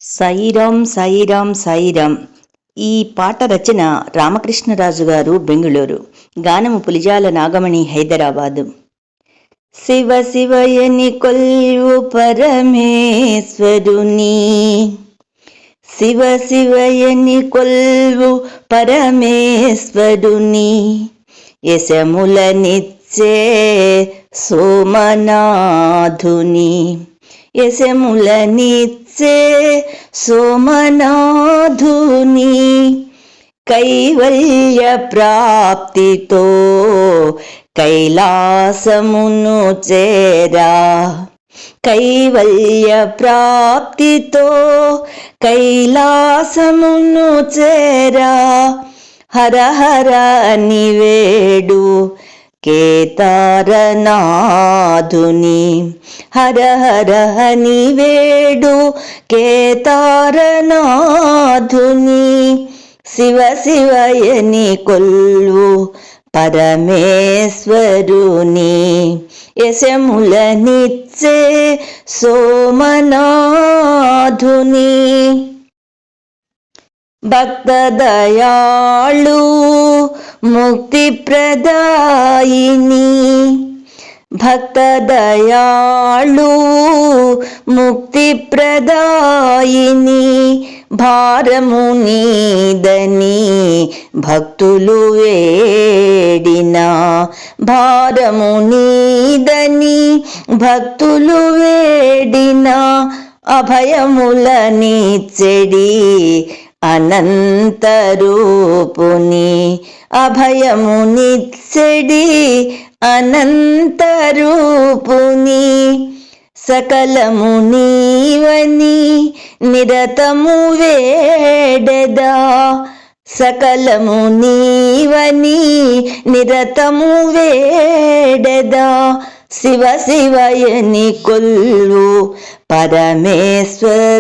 సాయిరాం సాయిరాం సాయిరాం. ఈ పాట రచన రామకృష్ణరాజు గారు, బెంగుళూరు. గానము పులిజాల నాగమణి, హైదరాబాదు. శివ శివయని కొల్వు పరమేశ్వరుని, శివ శివయని కొల్వు పరమేశ్వరుని, యశములనిచ్చే సోమనాథుని, యశములనిచ్చే సోమనాథుని, కైవల్య ప్రాప్తితో కైలాసమును చేరా, కైవల్య ప్రాప్తితో కైలాసమును చేరా, హర హర నివేడు కేతారనాథుని, హర హర నివేడు కేతారనాథుని, శివ శివయని కొల్వు పరమేశ్వరుని, యశములనిచ్చే సోమనాథుని, భక్తదయాళు ముక్తి ప్రదాయిని, భక్తదయాళు ముక్తి ప్రదాయిని, భారము నీదని భక్తులు వేడిన, భారము నీదని భక్తులు వేడిన, అభయములనిచ్చెడి అనంతరూపుని, అభయమునిచ్చెడి అనంతరూపుని, సకలము నీవని నిరతము వేడెదా, సకలము నీవని నిరతము వేడెదా, శివ శివయని కొల్వు పరమేశ్వరుని,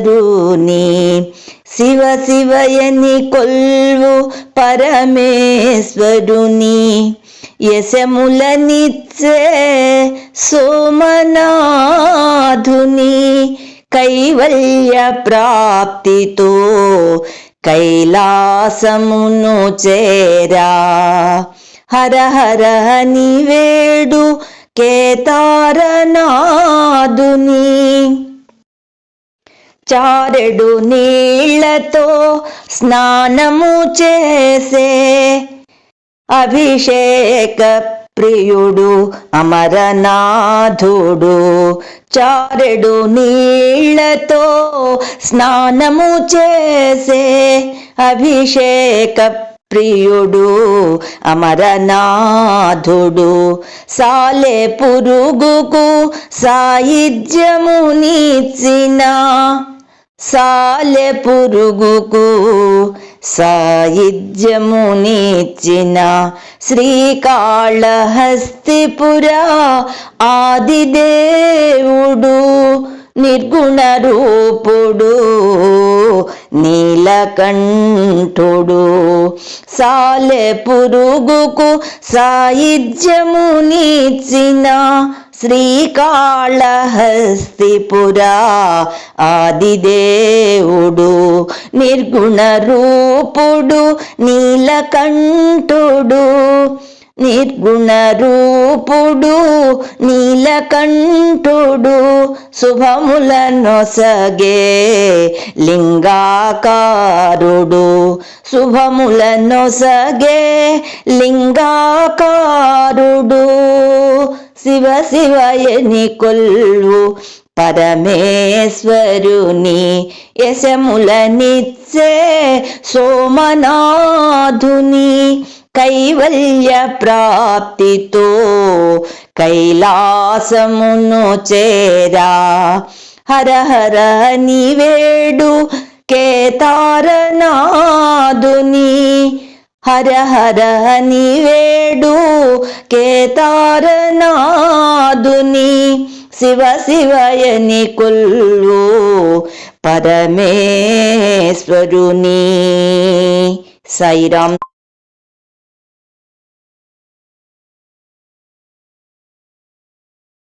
శివ శివయని కొల్వు పరమేశ్వరుని, యశములనిచ్చే సోమనాథుని, కైవల్య ప్రాప్తితో కైలాసమును చేరా, హర హర నివేడు కేతారనాథుని, చారెడు నీళ్లతో స్నానము చేసే అభిషేక ప్రియుడు అమరనాథుడు, చారెడు నీళ్లతో స్నానము చేసే అభిషేక ప్రియుడు అమరనాథుడు, సాలె పురుగుకు సాయుధ్యమునిచ్చిన, సాలె పురుగుకు సాయుధ్యమునిచ్చిన, శ్రీకాళహస్తిపుర ఆదిదేవుడు, నిర్గుణ రూపుడు నీలకంఠుడు, సాలె పురుగుకు సాయుధ్యమునిచ్చిన, శ్రీకాళహస్తిపుర ఆదిదేవుడు, నిర్గుణ రూపుడు నీలకంఠుడు, నిర్గుణ రూపుడు నీలకంఠుడు, శుభములనొసగే లింగాకారుడు, శుభములనొసగే లింగాకారుడు, శివ శివయని కొల్వు పరమేశ్వరుని, యశములనిచ్చే సోమనాథుని, కైవల్య ప్రాప్తితో కైలాసమును చేరా, హర హర నివేడు కేతారనాథుని, హర హర నివేడు కేతారనాథుని, శివ శివయని కొల్వు పరమేశ్వరుని. సాయిరాం.